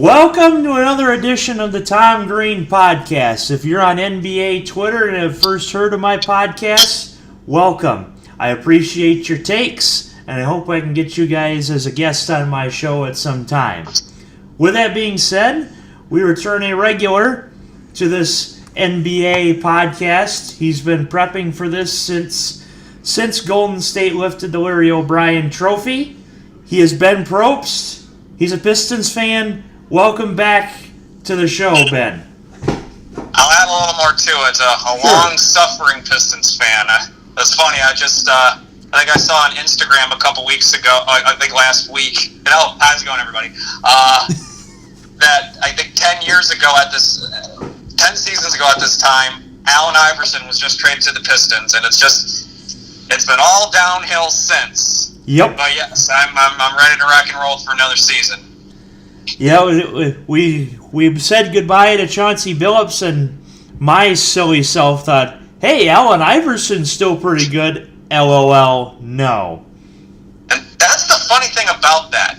Welcome to another edition of the Tom Green Podcast. If you're on NBA Twitter and have first heard of my podcast, welcome. I appreciate your takes, and I hope I can get you guys as a guest on my show at some time. With that being said, we return a regular to this NBA podcast. He's been prepping for this since Golden State lifted the Larry O'Brien Trophy. He is Ben Probst. He's a Pistons fan. Welcome back to the show, Ben. I'll add a little more to it. A long-suffering Pistons fan. That's funny. I think I saw on Instagram a couple weeks ago, I think last week, how's it going, everybody? That I think 10 seasons ago at this time, Allen Iverson was just traded to the Pistons, and it's been all downhill since. Yep. But yes, I'm ready to rock and roll for another season. Yeah, we said goodbye to Chauncey Billups, and my silly self thought, hey, Allen Iverson's still pretty good. LOL, no. And that's the funny thing about that.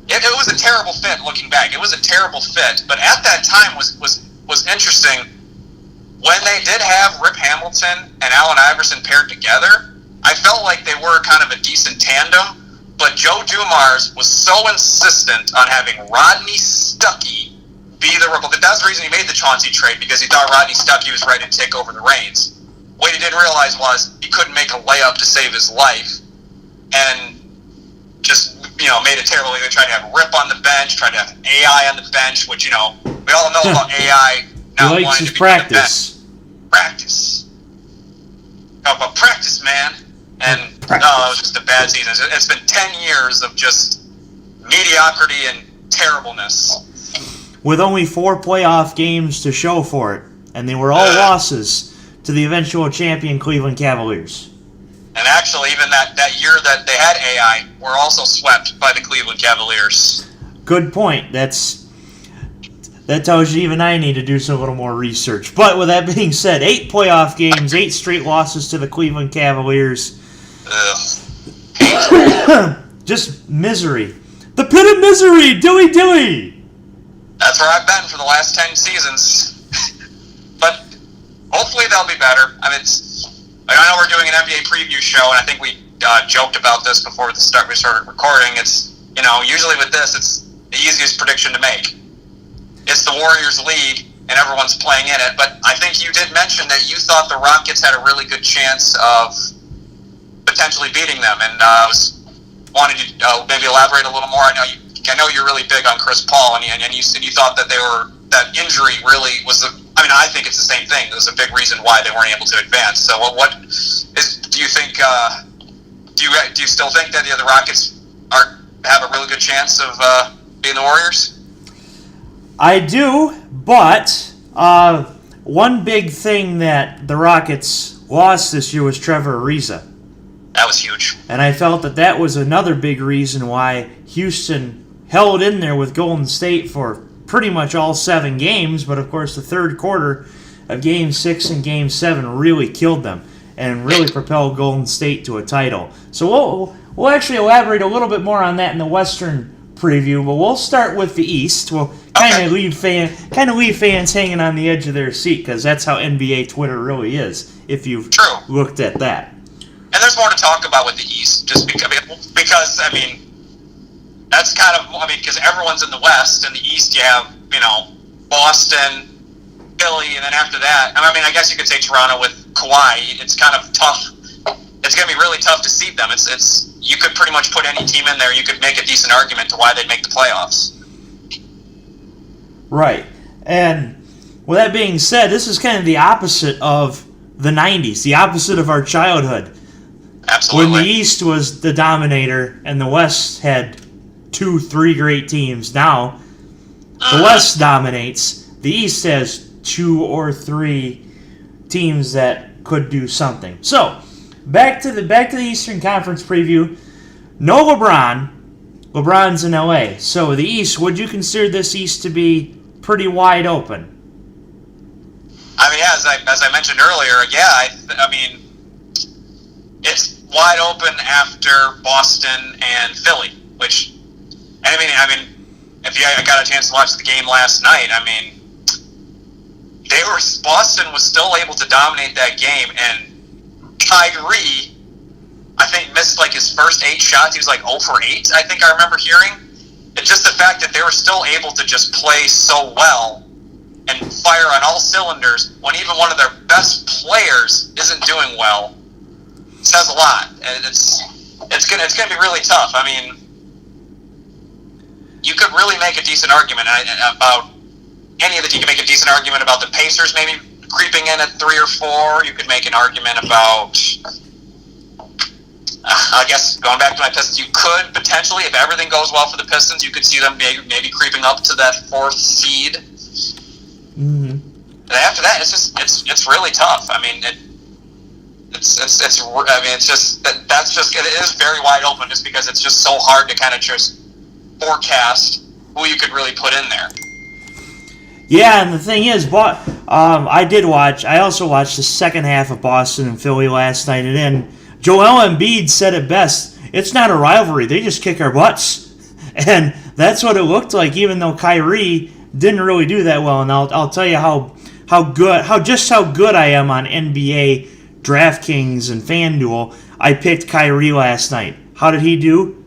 It was a terrible fit looking back. It was a terrible fit, but at that time was interesting. When they did have Rip Hamilton and Allen Iverson paired together, I felt like they were kind of a decent tandem. But Joe Dumars was so insistent on having Rodney Stuckey be the rookie. That's the reason he made the Chauncey trade, because he thought Rodney Stuckey was ready to take over the reins. What he didn't realize was he couldn't make a layup to save his life, and just made it terrible. They tried to have Rip on the bench, tried to have AI on the bench, which we all know about AI now. He likes his practice. Practice. Oh, but practice, man. And it was just a bad season. It's been 10 years of just mediocrity and terribleness. With only 4 playoff games to show for it, and they were all losses to the eventual champion Cleveland Cavaliers. And actually, even that year that they had AI, were also swept by the Cleveland Cavaliers. Good point. That tells you even I need to do some little more research. But with that being said, 8 playoff games, 8 straight losses to the Cleveland Cavaliers. Just misery. The pit of misery, dilly. That's where I've been for the last 10 seasons. But hopefully they'll be better. I know we're doing an NBA preview show, and I think we joked about this before we started recording. It's usually with this, it's the easiest prediction to make. It's the Warriors league, and everyone's playing in it. But I think you did mention that you thought the Rockets had a really good chance of potentially beating them, and I wanted you to maybe elaborate a little more. I know you're really big on Chris Paul, and you said you thought that that injury really was I think it's the same thing. It was a big reason why they weren't able to advance. So do you think? Do you still think that the Rockets have a really good chance of beating the Warriors? I do, but one big thing that the Rockets lost this year was Trevor Ariza. That was huge. And I felt that was another big reason why Houston held in there with Golden State for pretty much all 7 games, but of course the third quarter of Game 6 and Game 7 really killed them and really propelled Golden State to a title. So we'll actually elaborate a little bit more on that in the Western preview, but we'll start with the East. We'll kind of leave fans hanging on the edge of their seat, because that's how NBA Twitter really is, if you've looked at that. And there's more to talk about with the East, just because that's kind of, because everyone's in the West. In the East, you have, Boston, Philly, and then after that, I guess you could say Toronto with Kawhi. It's kind of tough. It's going to be really tough to seed them. You could pretty much put any team in there. You could make a decent argument to why they'd make the playoffs. Right. And with that being said, this is kind of the opposite of the 90s, the opposite of our childhood. Absolutely. When the East was the dominator and the West had 2-3 great teams. Now, the West dominates. The East has 2 or 3 teams that could do something. So, back to the Eastern Conference preview. No LeBron. LeBron's in LA. So the East, would you consider this East to be pretty wide open? As I mentioned earlier, it's wide open after Boston and Philly, which, if you got a chance to watch the game last night, I mean, Boston was still able to dominate that game, and Kyrie, I think, missed like his first 8 shots. He was like 0 for 8, I think I remember hearing. And just the fact that they were still able to just play so well and fire on all cylinders when even one of their best players isn't doing well says a lot. And it's gonna be really tough. I mean, you could really make a decent argument about any of the. You can make a decent argument about the Pacers maybe creeping in at 3 or 4. You could make an argument about. I guess going back to my Pistons, you could potentially, if everything goes well for the Pistons, you could see them maybe creeping up to that 4th seed. Mm-hmm. And after that, it's really tough. I mean, it is very wide open just because it's just so hard to kind of just forecast who you could really put in there. Yeah, and the thing is, I also watched the second half of Boston and Philly last night, and then Joel Embiid said it best. It's not a rivalry. They just kick our butts. And that's what it looked like, even though Kyrie didn't really do that well. And I'll tell you how good I am on NBA, DraftKings, and FanDuel. I picked Kyrie last night. How did he do?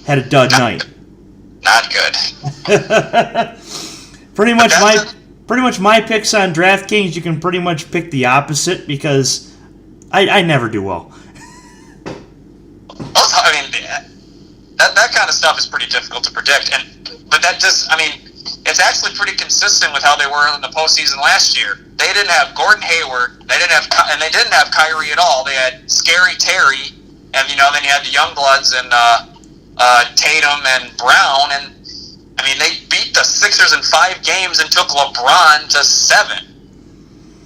Had a dud night. Not good. Pretty much my picks on DraftKings, you can pretty much pick the opposite because I never do well. I mean, that kind of stuff is pretty difficult to predict, but it's actually pretty consistent with how they were in the postseason last year. They didn't have Gordon Hayward, they didn't have Kyrie at all. They had Scary Terry, and then you had the Youngbloods and Tatum and Brown, and I mean they beat the Sixers in 5 games and took LeBron to 7.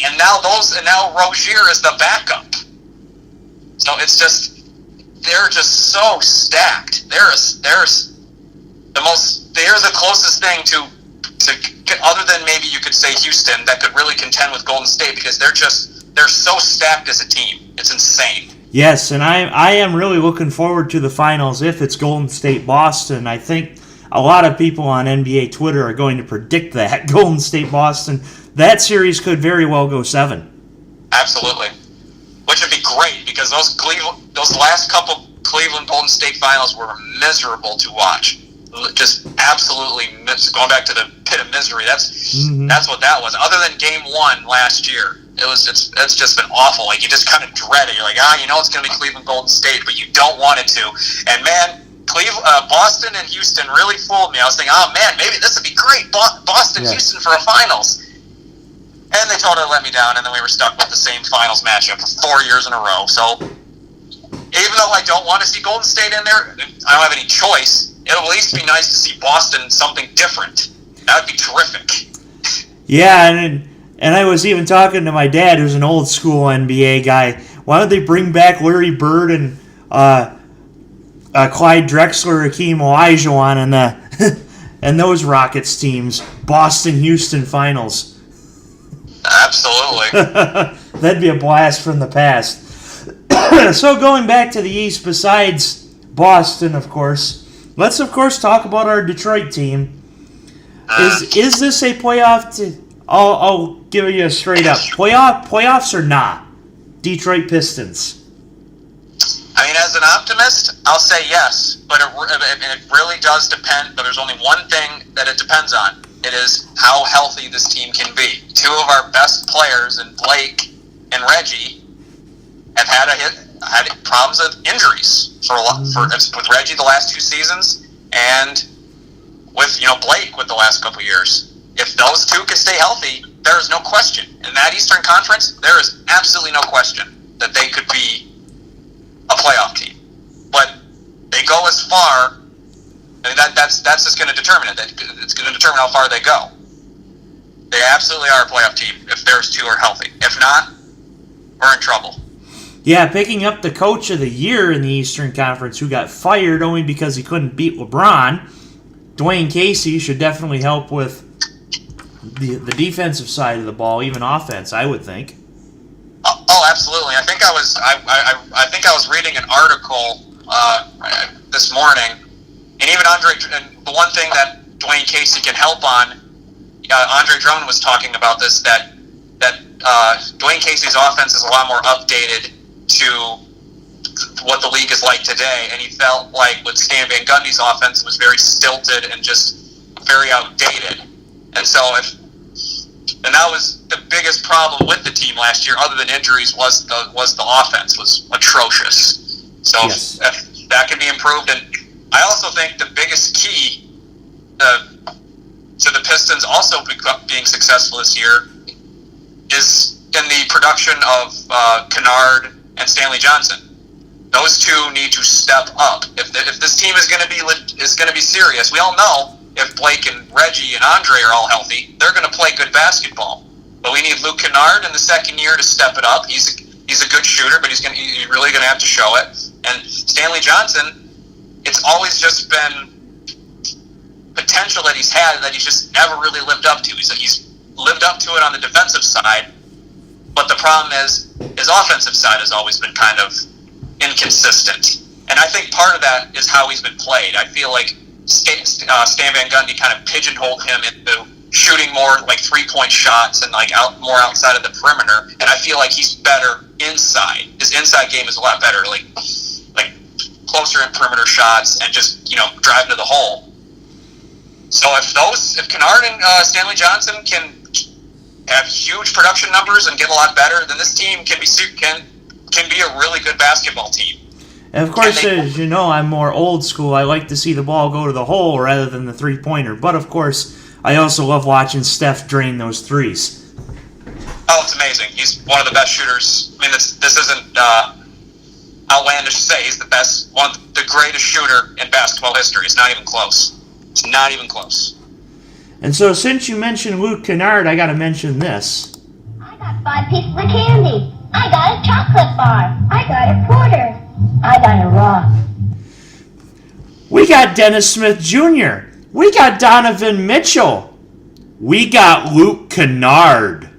And now Rozier is the backup. So it's just they're just so stacked. They're the closest thing to other than maybe you could say Houston that could really contend with Golden State because they're so stacked as a team. It's insane. Yes, and I am really looking forward to the finals if it's Golden State Boston. I think a lot of people on NBA Twitter are going to predict that Golden State Boston. That series could very well go 7. Absolutely, which would be great because those last couple Cleveland Golden State finals were miserable to watch. Just absolutely going back to the pit of misery. That's what that was. Other than Game 1 last year, it's just been awful. Like you just kind of dread it. You're like, it's going to be Cleveland Golden State, but you don't want it to. And man, Boston and Houston really fooled me. I was thinking, maybe this would be great, Houston for a finals. And they totally let me down, and then we were stuck with the same finals matchup for 4 years in a row. So even though I don't want to see Golden State in there, I don't have any choice. It'll at least be nice to see Boston something different. That would be terrific. Yeah, and I was even talking to my dad, who's an old school NBA guy. Why don't they bring back Larry Bird and Clyde Drexler, Hakeem Olajuwon, and those Rockets teams? Boston, Houston finals. Absolutely. That'd be a blast from the past. So going back to the East, besides Boston, of course, let's of course talk about our Detroit team. Is this a playoff team? I'll give you a straight up playoffs or not? Detroit Pistons. I mean, as an optimist, I'll say yes, but it really does depend. But there's only one thing that it depends on. It is how healthy this team can be. 2 of our best players, in Blake and Reggie, have had problems with injuries with Reggie the last 2 seasons, and with Blake with the last couple years. If those 2 can stay healthy, there is no question in that Eastern Conference. There is absolutely no question that they could be a playoff team. But they go as far. I mean, that's just going to determine it. It's going to determine how far they go. They absolutely are a playoff team if those 2 are healthy. If not, we're in trouble. Yeah, picking up the coach of the year in the Eastern Conference who got fired only because he couldn't beat LeBron, Dwayne Casey should definitely help with the defensive side of the ball, even offense, I would think. Oh, absolutely. I think I was reading an article this morning, and even Andre. And the one thing that Dwayne Casey can help on. Andre Drummond was talking about this, that Dwayne Casey's offense is a lot more updated to what the league is like today, and he felt like with Stan Van Gundy's offense it was very stilted and just very outdated. And that was the biggest problem with the team last year, other than injuries, was the offense was atrocious. So yes. if that can be improved, and I also think the biggest key to the Pistons also being successful this year is in the production of Kennard and Stanley Johnson. Those two need to step up. If this team is going to be serious, we all know if Blake and Reggie and Andre are all healthy, they're going to play good basketball. But we need Luke Kennard in the second year to step it up. He's a good shooter, but he's really going to have to show it. And Stanley Johnson, it's always just been potential that he's had that he's just never really lived up to. He's lived up to it on the defensive side, but the problem is his offensive side has always been kind of inconsistent. And I think part of that is how he's been played. I feel like Stan Van Gundy kind of pigeonholed him into shooting more like 3-point shots and like more outside of the perimeter. And I feel like he's better inside. His inside game is a lot better, like closer in perimeter shots and just driving to the hole. So if Kennard and Stanley Johnson can have huge production numbers and get a lot better, then this team can be a really good basketball team. And of course, as you know, I'm more old school. I like to see the ball go to the hole rather than the three-pointer. But, of course, I also love watching Steph drain those threes. Oh, it's amazing. He's one of the best shooters. I mean, this isn't outlandish to say. He's the best, the greatest shooter in basketball history. It's not even close. It's not even close. And so, since you mentioned Luke Kennard, I got to mention this. I got 5 pieces of candy. I got a chocolate bar. I got a quarter. I got a rock. We got Dennis Smith Jr. We got Donovan Mitchell. We got Luke Kennard.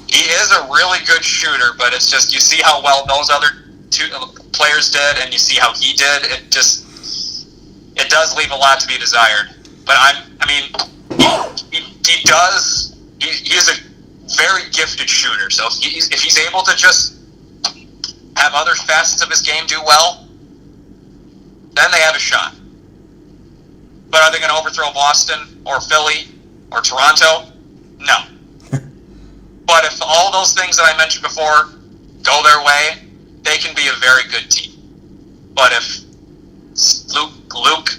He is a really good shooter, but it's just you see how well those other two players did, and you see how he did. It does leave a lot to be desired. But he does. He is a very gifted shooter. So if he's able to just have other facets of his game do well, then they have a shot. But are they going to overthrow Boston or Philly or Toronto? No. But if all those things that I mentioned before go their way, they can be a very good team. But if Luke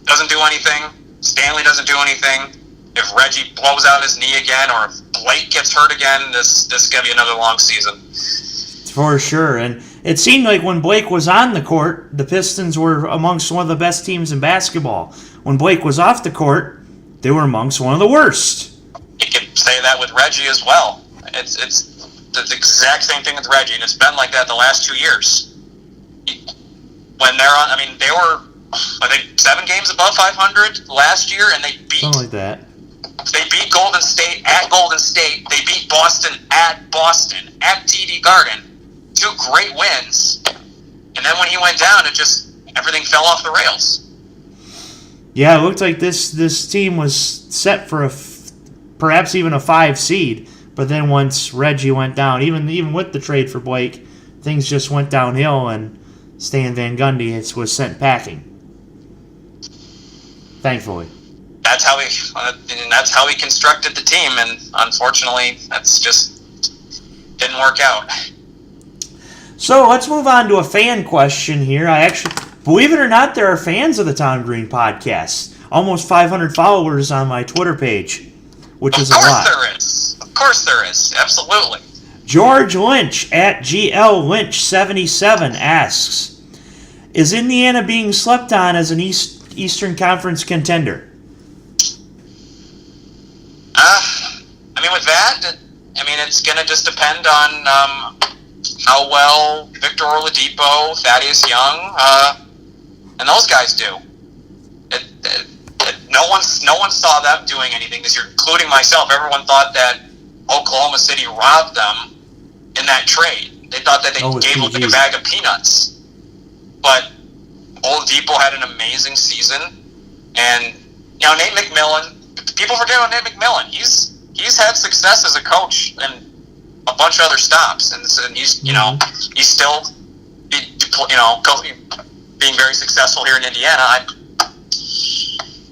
doesn't do anything, Stanley doesn't do anything, if Reggie blows out his knee again, or if Blake gets hurt again, this is going to be another long season. For sure. And it seemed like when Blake was on the court, the Pistons were amongst one of the best teams in basketball. When Blake was off the court, they were amongst one of the worst. You could say that with Reggie as well. It's the exact same thing with Reggie, and it's been like that the last 2 years. When they're on, they were, I think, 7 games above 500 last year, and they beat... Something like that. They beat Golden State at Golden State. They beat Boston at TD Garden. 2 great wins. And then when he went down, everything fell off the rails. Yeah, it looked like this team was set for perhaps even a 5 seed. But then once Reggie went down, even with the trade for Blake, things just went downhill, and Stan Van Gundy was sent packing. Thankfully. That's how he constructed the team, and unfortunately, that's just didn't work out. So let's move on to a fan question here. I actually, believe it or not, there are fans of the Tom Green podcast. Almost 500 followers on my Twitter page, which is a lot. Of course there is. Absolutely. George Lynch at GL Lynch 77 asks, is Indiana being slept on as an Eastern Conference contender? With that, it's going to just depend on how well Victor Oladipo, Thaddeus Young, and those guys do. No one saw them doing anything this year, including myself. Everyone thought that Oklahoma City robbed them in that trade. They thought that they gave them a bag of peanuts. But Oladipo had an amazing season, and Nate McMillan. People forget about Nate McMillan. He's had success as a coach and a bunch of other stops, and he's he's still being very successful here in Indiana.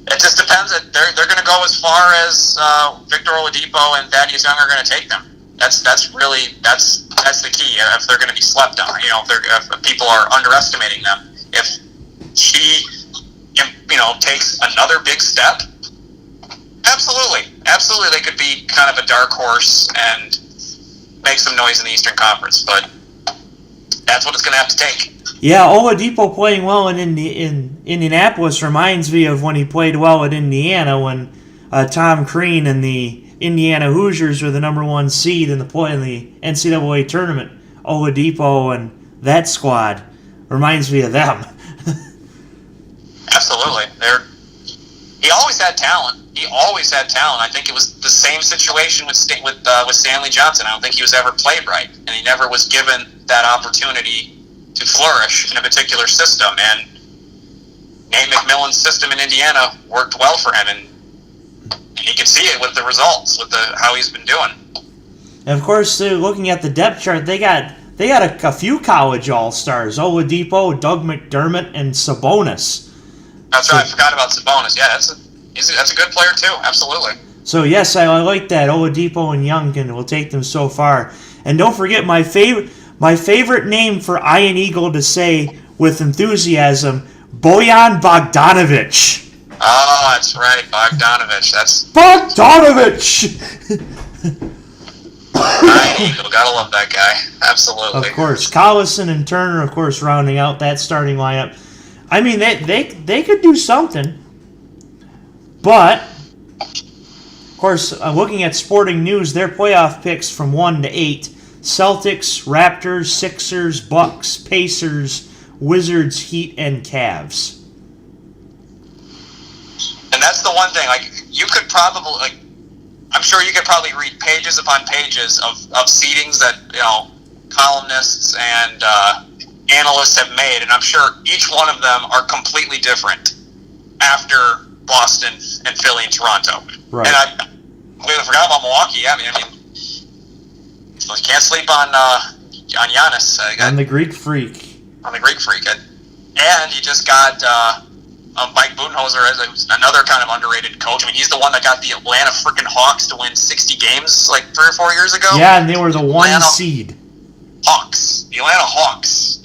It just depends. They're going to go as far as Victor Oladipo and Thaddeus Young are going to take them. That's the key. If they're going to be slept on, if people are underestimating them, if he takes another big step, absolutely they could be kind of a dark horse and make some noise in the Eastern Conference. But that's what it's going to have to take. Yeah, Oladipo playing well in Indianapolis reminds me of when he played well at Indiana when Tom Crean and the Indiana Hoosiers were the number 1 seed in the NCAA tournament. Oladipo and that squad reminds me of them. Absolutely, he always had talent. I think it was the same situation with Stanley Johnson. I don't think he was ever played right, and he never was given that opportunity to flourish in a particular system. And Nate McMillan's system in Indiana worked well for him, and you can see it with the results, with how he's been doing. And of course, looking at the depth chart, they got a few college all-stars: Oladipo, Doug McDermott, and Sabonis. That's right. I forgot about Sabonis. Yeah, that's a good player too. Absolutely. So yes, I like that. Oladipo and Young will take them so far. And don't forget my favorite name for Iron Eagle to say with enthusiasm: Bojan Bogdanovic. Oh, that's right, Bogdanovic. That's Bogdanovic. Iron Eagle, gotta love that guy. Absolutely. Of course, Collison and Turner, of course, rounding out that starting lineup. I mean, they could do something. But, of course, looking at Sporting News, their playoff picks from 1 to 8: Celtics, Raptors, Sixers, Bucks, Pacers, Wizards, Heat, and Cavs. And that's the one thing. You could probably, I'm sure you could probably read pages upon pages of seedings that columnists and analysts have made, and I'm sure each one of them are completely different after Boston and Philly and Toronto. Right. And I completely forgot about Milwaukee. I mean, you can't sleep on Giannis. On the Greek Freak. And you just got Mike Budenholzer as another kind of underrated coach. I mean, he's the one that got the Atlanta freaking Hawks to win 60 games 3 or 4 years ago. Yeah, and they were the 1 seed. The Atlanta Hawks.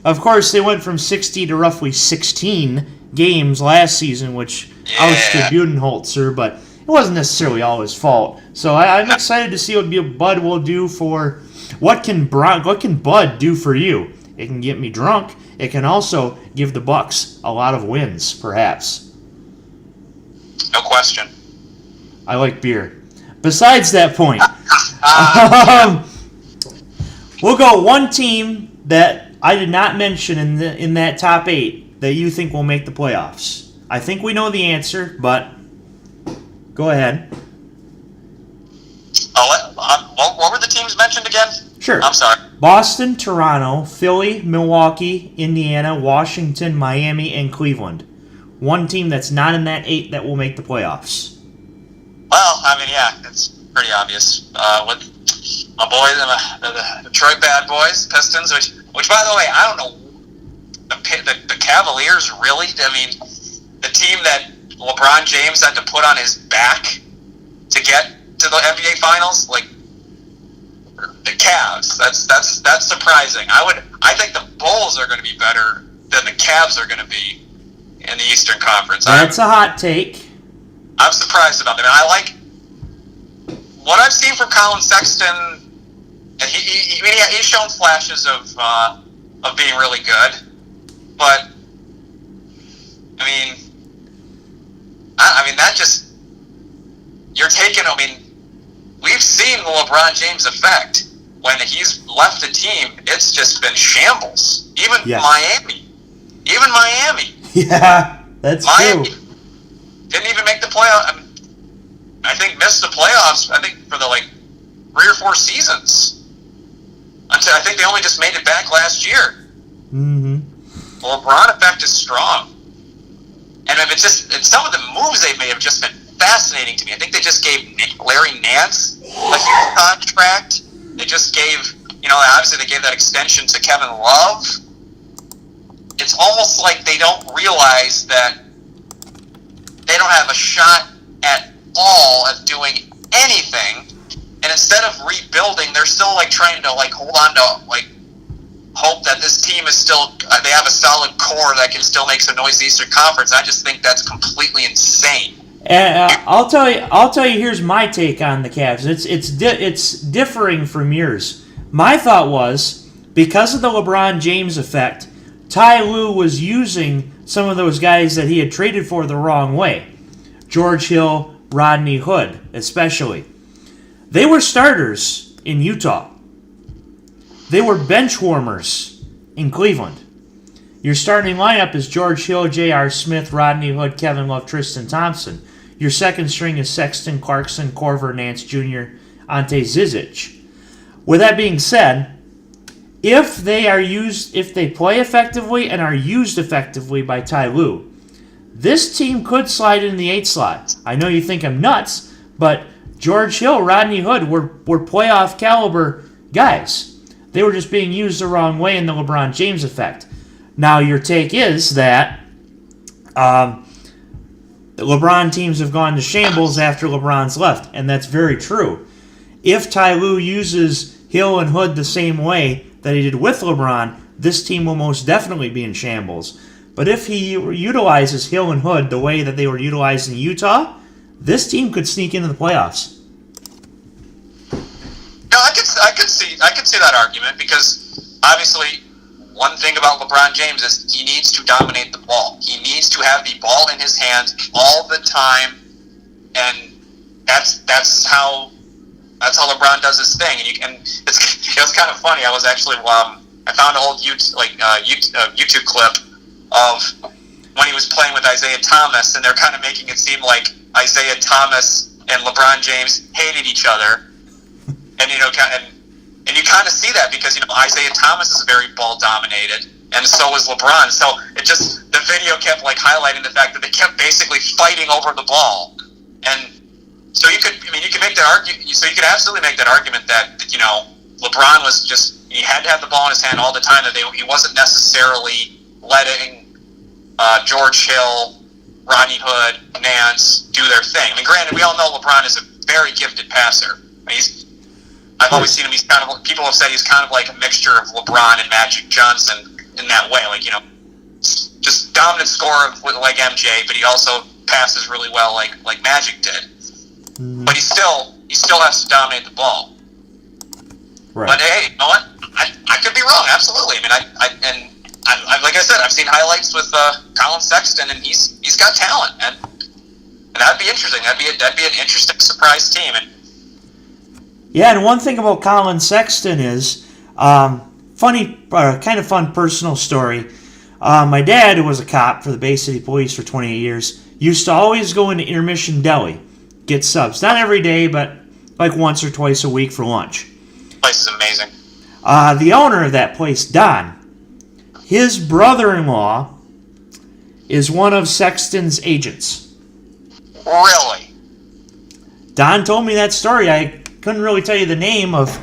Of course, they went from 60 to roughly 16 games last season, which ousted Budenholzer, but it wasn't necessarily all his fault. So I'm excited to see what Bud will do for. What can Bud do for you? It can get me drunk. It can also give the Bucks a lot of wins, perhaps. No question. I like beer. Besides that point, we'll go one team that I did not mention in that top 8 that you think will make the playoffs. I think we know the answer, but go ahead. What were the teams mentioned again? Sure. I'm sorry. Boston, Toronto, Philly, Milwaukee, Indiana, Washington, Miami, and Cleveland. One team that's not in that 8 that will make the playoffs. Well, I mean, yeah, it's pretty obvious. With my boys, the Detroit Bad Boys, Pistons, which by the way, I don't know, the Cavaliers really. I mean, the team that LeBron James had to put on his back to get to the NBA Finals, the Cavs. That's surprising. I think the Bulls are going to be better than the Cavs are going to be in the Eastern Conference. That's a hot take. I'm surprised about them. And I like what I've seen from Colin Sexton. And he's shown flashes of being really good, but I mean that just you're taking. I mean, we've seen the LeBron James effect when he's left the team. It's just been shambles. Even Miami. Yeah, that's Miami true. Didn't even make the playoff. I think missed the playoffs. I think for the 3 or 4 seasons. Until I think they only just made it back last year. Mm-hmm. LeBron effect is strong. And if some of the moves they've made have just been fascinating to me. I think they just gave Larry Nance a huge contract. They just gave, obviously they gave that extension to Kevin Love. It's almost like they don't realize that they don't have a shot at all at doing anything. And instead of rebuilding, they're still trying to hold on to hope that this team is still they have a solid core that can still make some noise in the Eastern Conference. I just think that's completely insane. And I'll tell you. Here's my take on the Cavs. It's differing from yours. My thought was, because of the LeBron James effect, Ty Lue was using some of those guys that he had traded for the wrong way. George Hill, Rodney Hood, especially. They were starters in Utah. They were bench warmers in Cleveland. Your starting lineup is George Hill, J.R. Smith, Rodney Hood, Kevin Love, Tristan Thompson. Your second string is Sexton, Clarkson, Korver, Nance Jr., Ante Zizic. With that being said, if they play effectively and are used effectively by Ty Lue, this team could slide in the 8 slot. I know you think I'm nuts, but George Hill, Rodney Hood were playoff caliber guys. They were just being used the wrong way in the LeBron James effect. Now, your take is that the LeBron teams have gone to shambles after LeBron's left, and that's very true. If Ty Lue uses Hill and Hood the same way that he did with LeBron, this team will most definitely be in shambles. But if he utilizes Hill and Hood the way that they were utilized in Utah, this team could sneak into the playoffs. No, I could see that argument, because obviously one thing about LeBron James is he needs to dominate the ball. He needs to have the ball in his hands all the time, and that's how LeBron does his thing. And it was kind of funny. I was actually I found an old YouTube clip of when he was playing with Isaiah Thomas, and they're kind of making it seem like Isaiah Thomas and LeBron James hated each other. And you kind of see that because Isaiah Thomas is very ball dominated, and so is LeBron. So the video kept highlighting the fact that they kept basically fighting over the ball, and so you could make that argument. So you could absolutely make that argument that LeBron was he had to have the ball in his hand all the time. That he wasn't necessarily letting George Hill, Rodney Hood, Nance do their thing. I mean, granted, we all know LeBron is a very gifted passer. I've always seen him. People have said he's kind of like a mixture of LeBron and Magic Johnson in that way. Just dominant scorer like MJ, but he also passes really well like Magic did. Mm-hmm. But he still has to dominate the ball. Right. But hey, you know what? I could be wrong. Absolutely. I like I said, I've seen highlights with Colin Sexton, and he's got talent, and that'd be interesting. That'd be an interesting surprise team. Yeah, and one thing about Colin Sexton is funny, kind of fun personal story. My dad, who was a cop for the Bay City Police for 28 years, used to always go into Intermission Deli, get subs. Not every day, but once or twice a week for lunch. The place is amazing. The owner of that place, Don, his brother-in-law is one of Sexton's agents. Really? Don told me that story. I couldn't really tell you the name of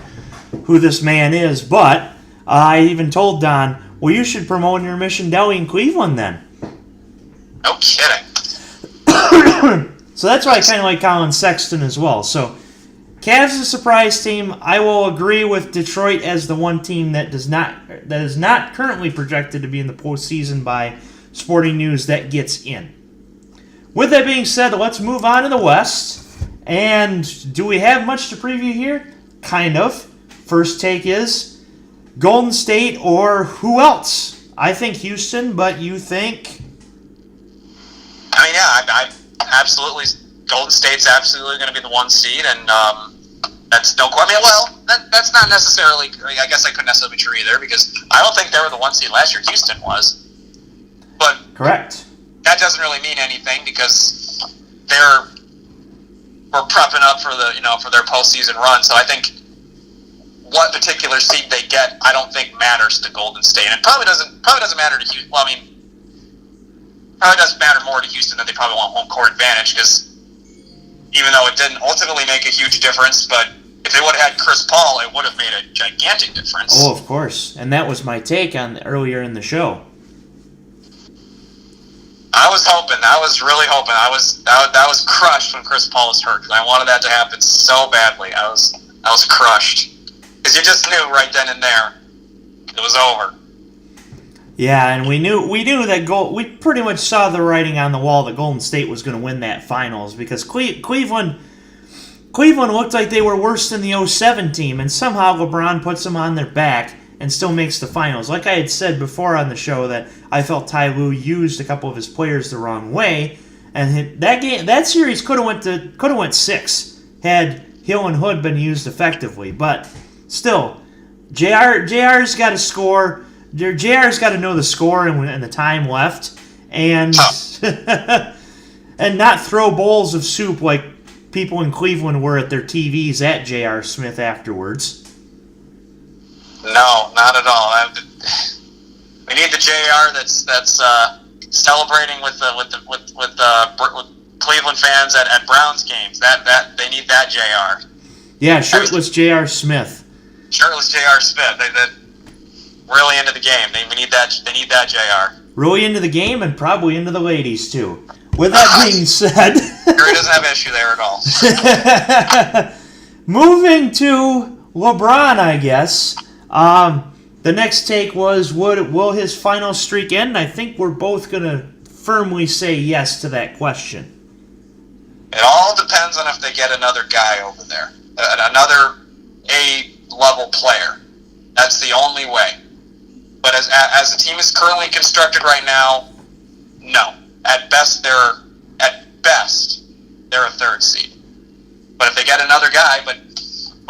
who this man is, but I even told Don, well, you should promote Intermission Deli in Cleveland then. No kidding. So that's why I kind of like Colin Sexton as well. So Cavs is a surprise team. I will agree with Detroit as the one team that is not currently projected to be in the postseason by Sporting News that gets in. With that being said, let's move on to the West. And do we have much to preview here? Kind of. First take is Golden State or who else? I think Houston, but you think? I absolutely. Golden State's absolutely going to be the 1 seed, and that's no. That's not necessarily. I guess I couldn't necessarily be true either, because I don't think they were the 1 seed last year. Houston was, but correct. That doesn't really mean anything because we're prepping up for for their postseason run. So I think what particular seed they get, I don't think matters to Golden State. And it probably doesn't matter to Houston. Well, I mean, probably doesn't matter more to Houston than they probably want home court advantage, because even though it didn't ultimately make a huge difference, but if they would have had Chris Paul, it would have made a gigantic difference. Oh, of course. And that was my take on earlier in the show. I was really hoping. That was crushed when Chris Paul was hurt, because I wanted that to happen so badly. I was crushed, because you just knew right then and there it was over. Yeah, and we knew that we pretty much saw the writing on the wall that Golden State was going to win that finals, because Cleveland looked like they were worse than the 07 team, and somehow LeBron puts them on their back and still makes the finals. Like I had said before on the show, that I felt Ty Lue used a couple of his players the wrong way, and that series could have went 6 had Hill and Hood been used effectively. But still, JR's got to score. JR's got to know the score and the time left, and and not throw bowls of soup like people in Cleveland were at their TVs at J.R. Smith afterwards. No, not at all. We need the JR that's celebrating with Cleveland fans at Browns games. That they need that JR. Yeah, shirtless J.R. Smith. Shirtless J.R. Smith. They really into the game. They need that. They need that JR. Really into the game, and probably into the ladies too. With that being said, he doesn't have an issue there at all. Moving to LeBron, I guess. The next take was, will his final streak end? I think we're both going to firmly say yes to that question. It all depends on if they get another guy over there, another A-level player. That's the only way. But as the team is currently constructed right now, no. At best, they're a third seed. But if they get another guy, but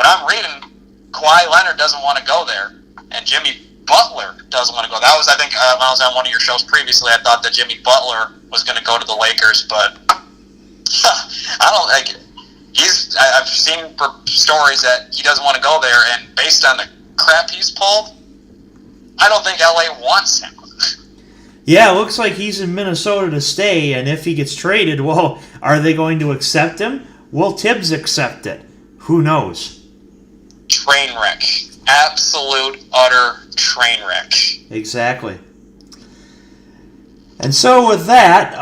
I'm reading, Kawhi Leonard doesn't want to go there, and Jimmy Butler doesn't want to go. That was, I think, when I was on one of your shows previously, I thought that Jimmy Butler was going to go to the Lakers, but I don't like. I've seen stories that he doesn't want to go there, and based on the crap he's pulled, I don't think LA wants him. Yeah, it looks like he's in Minnesota to stay, and if he gets traded, well, are they going to accept him? Will Tibbs accept it? Who knows? Train wreck. Absolute, utter train wreck. Exactly. And so with that,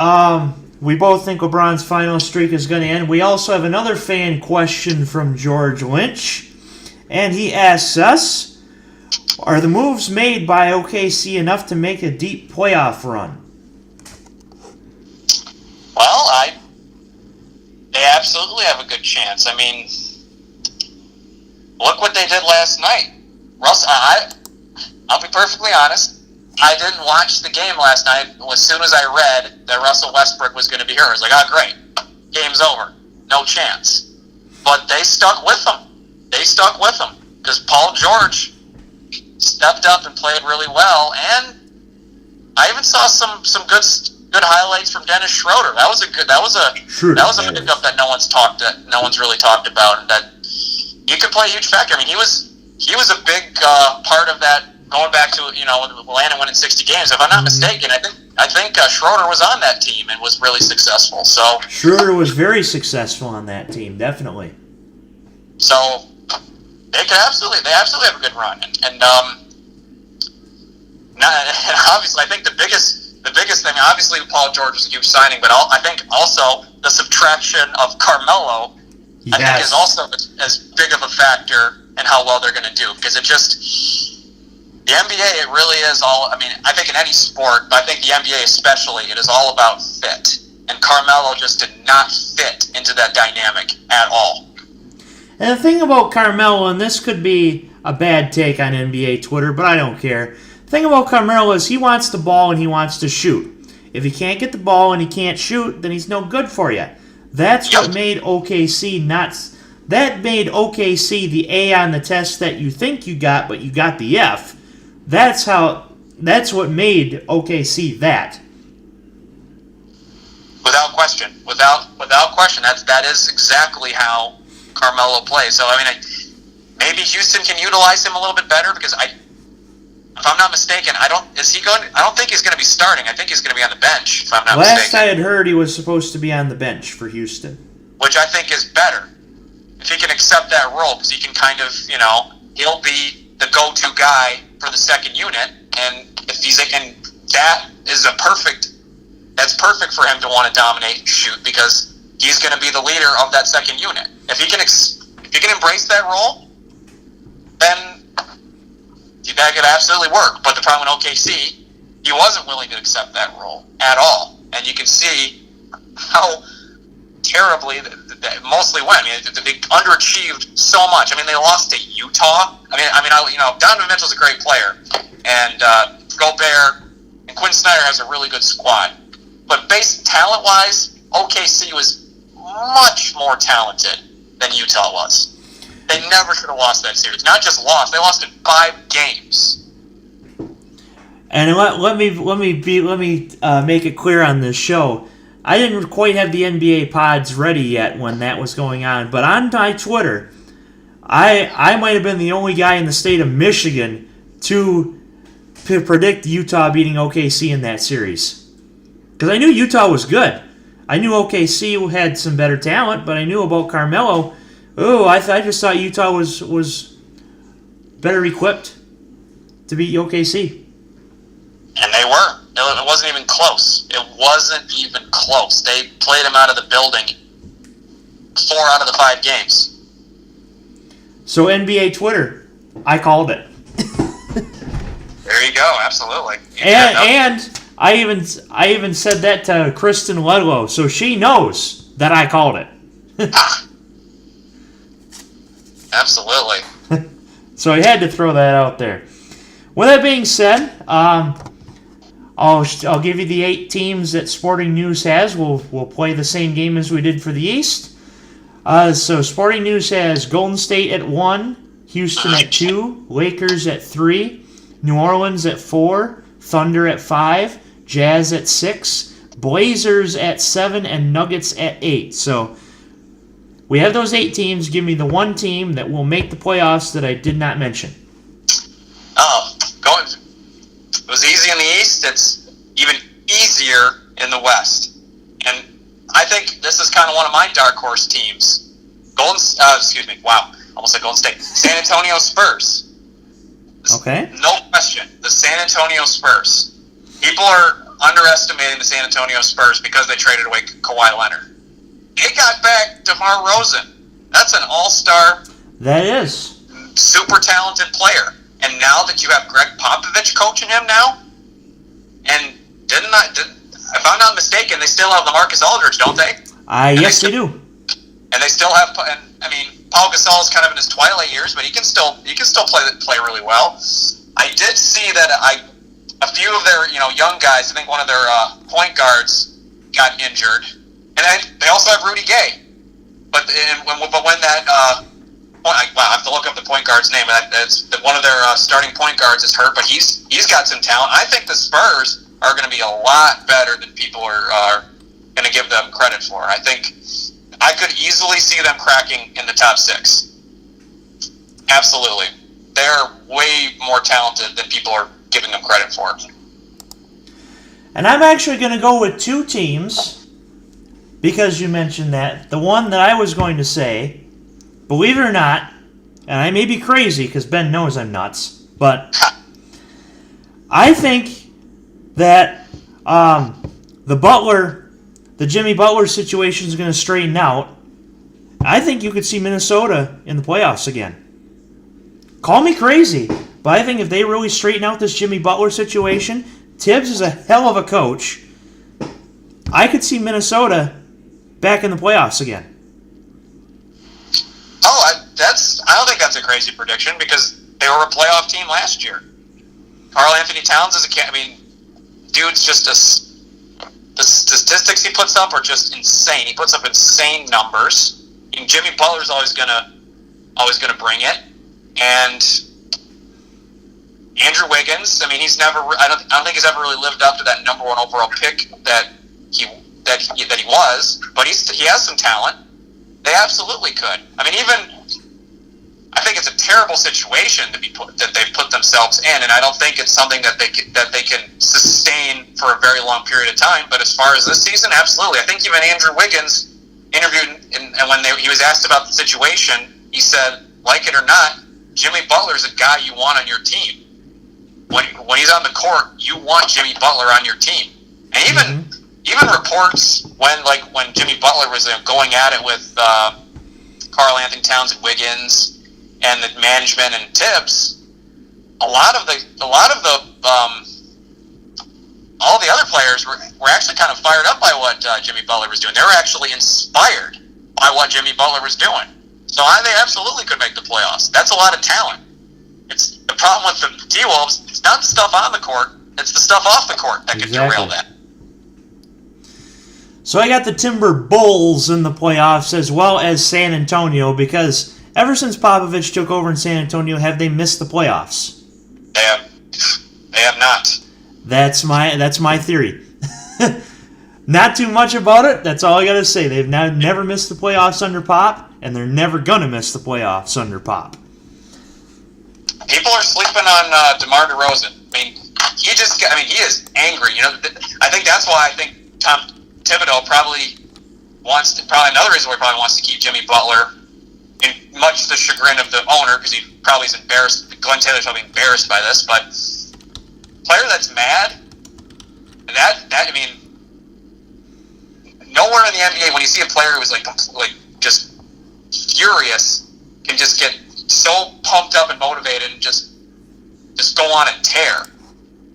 we both think LeBron's final streak is going to end. We also have another fan question from George Lynch, and he asks us, are the moves made by OKC enough to make a deep playoff run? Well, they absolutely have a good chance. I mean, look what they did last night. Russ, I'll be perfectly honest. I didn't watch the game last night. As soon as I read that Russell Westbrook was going to be here, I was like, oh, great. Game's over. No chance. But they stuck with him. Because Paul George stepped up and played really well, and I even saw some good highlights from Dennis Schroeder. That was a pickup that no one's really talked about, and that he could play a huge factor. I mean, he was a big part of that, going back to Atlanta winning 60 games. If I'm not mistaken, I think Schroeder was on that team and was really successful. So Schroeder was very successful on that team, definitely. So they absolutely have a good run, and obviously I think the biggest thing, obviously Paul George was a huge signing, but I think also the subtraction of Carmelo, yes, I think is also as big of a factor in how well they're going to do, because the NBA, it really is all, I mean, I think in any sport, but I think the NBA especially, it is all about fit, and Carmelo just did not fit into that dynamic at all. And the thing about Carmelo, and this could be a bad take on NBA Twitter, but I don't care. The thing about Carmelo is he wants the ball and he wants to shoot. If he can't get the ball and he can't shoot, then he's no good for you. That's what made OKC nuts. That made OKC the A on the test that you think you got, but you got the F. That's what made OKC that. Without question. Without question. That is exactly how Carmelo plays. So, I mean, maybe Houston can utilize him a little bit better because if I'm not mistaken, I don't think he's going to be starting. I think he's going to be on the bench, if I'm not mistaken. Last I had heard, he was supposed to be on the bench for Houston. Which I think is better. If he can accept that role, because he can kind of, he'll be the go-to guy for the second unit, and that's perfect for him to want to dominate and shoot, because he's going to be the leader of that second unit. If he can embrace that role, then that could absolutely work. But the problem with OKC, he wasn't willing to accept that role at all, and you can see how terribly that mostly went. I mean, they underachieved so much. I mean, they lost to Utah. Donovan Mitchell's a great player, and Gobert and Quinn Snyder has a really good squad. But base talent-wise, OKC was much more talented than Utah was. They never should have lost that series. Not just lost; they lost in 5 games. And let me make it clear on this show. I didn't quite have the NBA pods ready yet when that was going on, but on my Twitter, I might have been the only guy in the state of Michigan to predict Utah beating OKC in that series. Because I knew Utah was good. I knew OKC had some better talent, but I knew about Carmelo. I just thought Utah was better equipped to beat OKC. And they were. It wasn't even close. It wasn't even close. They played them out of the building 4 out of the 5 games. So NBA Twitter, I called it. There you go. Absolutely. And I even said that to Kristen Ludlow, so she knows that I called it. Absolutely. So I had to throw that out there. With that being said, I'll give you the 8 teams that Sporting News has. We'll play the same game as we did for the East. So Sporting News has Golden State at 1, Houston at 2, Lakers at 3, New Orleans at 4, Thunder at 5, Jazz at 6, Blazers at 7, and Nuggets at 8. So we have those 8 teams. Give me the one team that will make the playoffs that I did not mention. It was easy in the East. It's even easier in the West. And I think this is kind of one of my dark horse teams. Almost said Golden State. San Antonio Spurs. Okay. No question. The San Antonio Spurs. People are underestimating the San Antonio Spurs because they traded away Kawhi Leonard. They got back DeMar DeRozan. That's an all-star. That is. Super talented player. And now that you have Greg Popovich coaching him now, and if I'm not mistaken, they still have LaMarcus Aldridge, don't they? Yes, they do. And they still have, Paul Gasol is kind of in his twilight years, but he can still play really well. I did see that a few of their young guys. I think one of their point guards got injured, and they also have Rudy Gay. But when that I have to look up the point guard's name. One of their starting point guards is hurt, but he's got some talent. I think the Spurs are going to be a lot better than people are going to give them credit for. I think I could easily see them cracking in the top 6. Absolutely. They're way more talented than people are giving them credit for. And I'm actually going to go with 2 teams because you mentioned that. The one that I was going to say, believe it or not, and I may be crazy because Ben knows I'm nuts, but I think that the Jimmy Butler situation is going to straighten out. I think you could see Minnesota in the playoffs again. Call me crazy, but I think if they really straighten out this Jimmy Butler situation, Tibbs is a hell of a coach. I could see Minnesota back in the playoffs again. I don't think that's a crazy prediction because they were a playoff team last year. Karl Anthony Towns is dude's just the statistics he puts up are just insane. He puts up insane numbers. And Jimmy Butler's always gonna bring it. And Andrew Wiggins, he's never. I don't think he's ever really lived up to that number 1 overall pick that he was. But he has some talent. They absolutely could. I think it's a terrible situation that they've put themselves in, and I don't think it's something that they can sustain for a very long period of time. But as far as this season, absolutely. I think even Andrew Wiggins interviewed, and when he was asked about the situation, he said, like it or not, Jimmy Butler's a guy you want on your team. When he's on the court, you want Jimmy Butler on your team. And even reports when Jimmy Butler was going at it with Karl Anthony Towns and Wiggins and the management and Tibbs, all the other players were actually kind of fired up by what Jimmy Butler was doing. They were actually inspired by what Jimmy Butler was doing. So they absolutely could make the playoffs. That's a lot of talent. It's the problem with the T-Wolves. It's not the stuff on the court. It's the stuff off the court that could derail that. So I got the Timber Bulls in the playoffs as well as San Antonio, because ever since Popovich took over in San Antonio, have they missed the playoffs? They have not. That's my theory. Not too much about it. That's all I got to say. They've never missed the playoffs under Pop, and they're never going to miss the playoffs under Pop. People are sleeping on DeMar DeRozan. I mean, he is angry. I think that's why I think Tom Thibodeau probably another reason why he probably wants to keep Jimmy Butler, in much the chagrin of the owner, because he probably is embarrassed. Glenn Taylor's probably embarrassed by this, but player that's mad, nowhere in the NBA when you see a player who's like just furious can just get so pumped up and motivated and just go on a tear.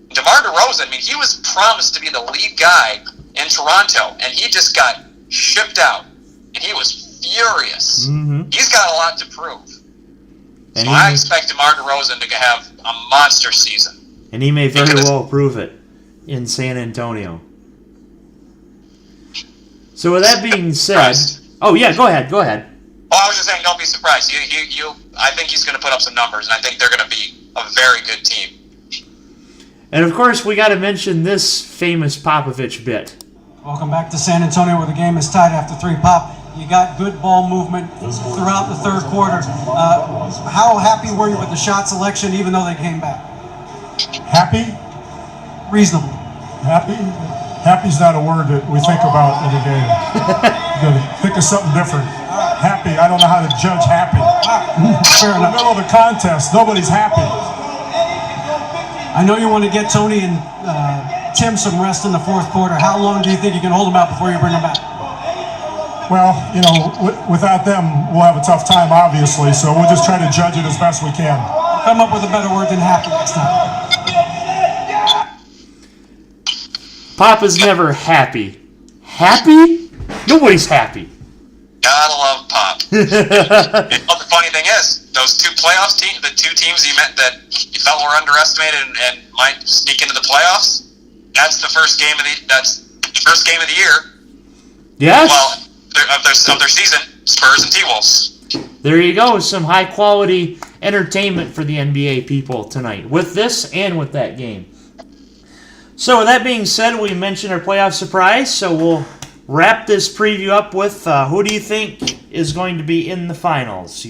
DeMar DeRozan, he was promised to be the lead guy in Toronto, and he just got shipped out, and he was furious. Mm-hmm. He's got a lot to prove. So I expect DeMar DeRozan to have a monster season. And he may very well prove it in San Antonio. So with that being said... Oh, yeah, go ahead. Oh, I was just saying, don't be surprised. I think he's going to put up some numbers, and I think they're going to be a very good team. And, of course, we got to mention this famous Popovich bit. Welcome back to San Antonio, where the game is tied after 3 pop. You got good ball movement throughout the third quarter. How happy were you with the shot selection, even though they came back? Happy? Reasonable. Happy? Happy's not a word that we think about in the game. You got to think of something different. Happy, I don't know how to judge happy. Fair In the enough. middle of the contest, nobody's happy. I know you want to get Tony and Tim some rest in the fourth quarter. How long do you think you can hold them out before you bring them back? Well, without them, we'll have a tough time, obviously, so we'll just try to judge it as best we can. Come up with a better word than happy next time. Papa's never happy. Happy? Nobody's happy. Gotta love Pop. The funny thing is, those two playoffs teams, the two teams you met that you felt were underestimated and might sneak into the playoffs, that's the first game of the year. Yes. Well, of their season, Spurs and T-Wolves. There you go, some high quality entertainment for the NBA people tonight, with this and with that game. So with that being said, we mentioned our playoff surprise, so we'll wrap this preview up with who do you think is going to be in the finals?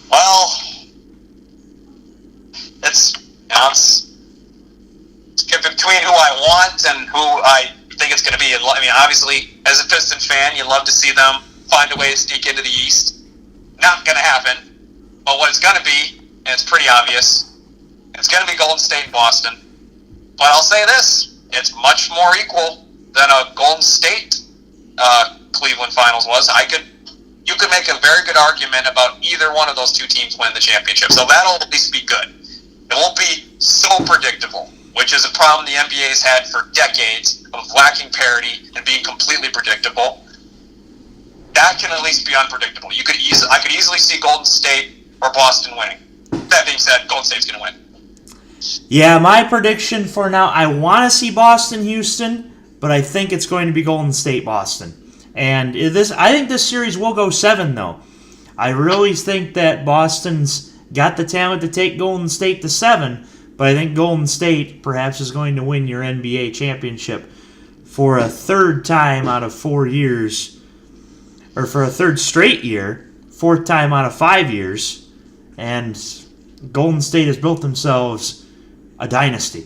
Well, it's between who I want and who I think it's going to be. Obviously, as a Pistons fan, you love to see them find a way to sneak into the East. Not going to happen. But what it's going to be, and it's pretty obvious, it's going to be Golden State and Boston. But I'll say this, it's much more equal than a Golden State Cleveland Finals was. You could make a very good argument about either one of those two teams winning the championship. So that'll at least be good. It won't be so predictable, which is a problem the NBA has had for decades of lacking parity and being completely predictable. That can at least be unpredictable. I could easily see Golden State or Boston winning. That being said, Golden State's going to win. Yeah, my prediction for now, I want to see Boston-Houston, but I think it's going to be Golden State-Boston. And I think this series will go 7, though. I really think that Boston's got the talent to take Golden State to 7, but I think Golden State perhaps is going to win your NBA championship for a third time out of 4 years, or for a third straight year, fourth time out of 5 years, and Golden State has built themselves a dynasty.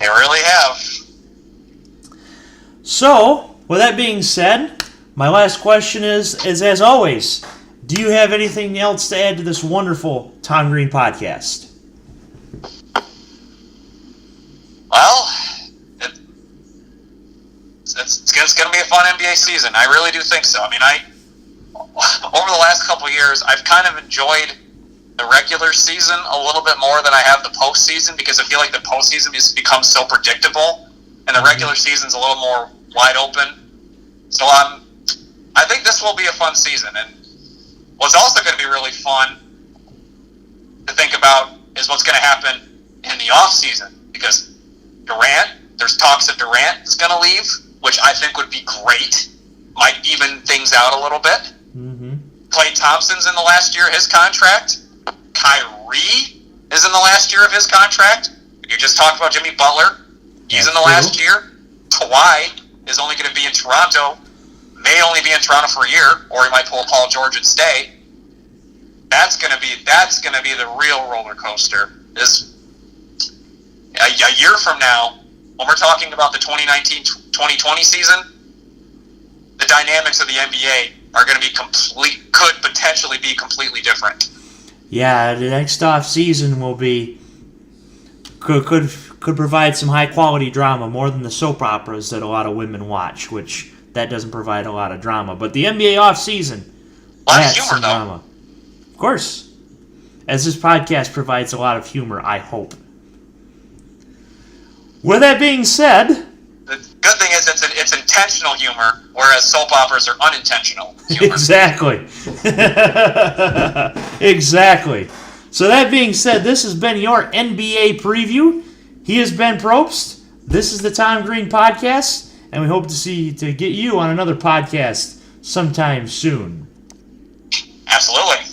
They really have. So, with that being said, my last question is as always, do you have anything else to add to this wonderful Tom Green podcast? Well, it's going to be a fun NBA season. I really do think so. I mean, over the last couple of years, I've kind of enjoyed the regular season a little bit more than I have the postseason, because I feel like the postseason has become so predictable, and the regular season's a little more wide open. So I think this will be a fun season. And what's also going to be really fun to think about is what's going to happen in the off season, because there's talks that Durant is going to leave, which I think would be great. Might even things out a little bit. Mm-hmm. Klay Thompson's in the last year of his contract. Kyrie is in the last year of his contract. You just talked about Jimmy Butler. He's in the last year. Kawhi is only going to be in Toronto. May only be in Toronto for a year, or he might pull a Paul George and stay. That's going to be the real roller coaster. Is a year from now, when we're talking about the 2019-2020 season, the dynamics of the NBA are going to be could potentially be completely different. Yeah, the next off season will be could provide some high quality drama, more than the soap operas that a lot of women watch, which that doesn't provide a lot of drama. But the NBA off season, a lot of humor, though. Drama. Of course, as this podcast provides a lot of humor, I hope. With that being said, the good thing is it's intentional humor, whereas soap operas are unintentional humor. Exactly. Exactly. So that being said, this has been your NBA preview. He is Ben Probst. This is the Tom Green Podcast, and we hope to get you on another podcast sometime soon. Absolutely.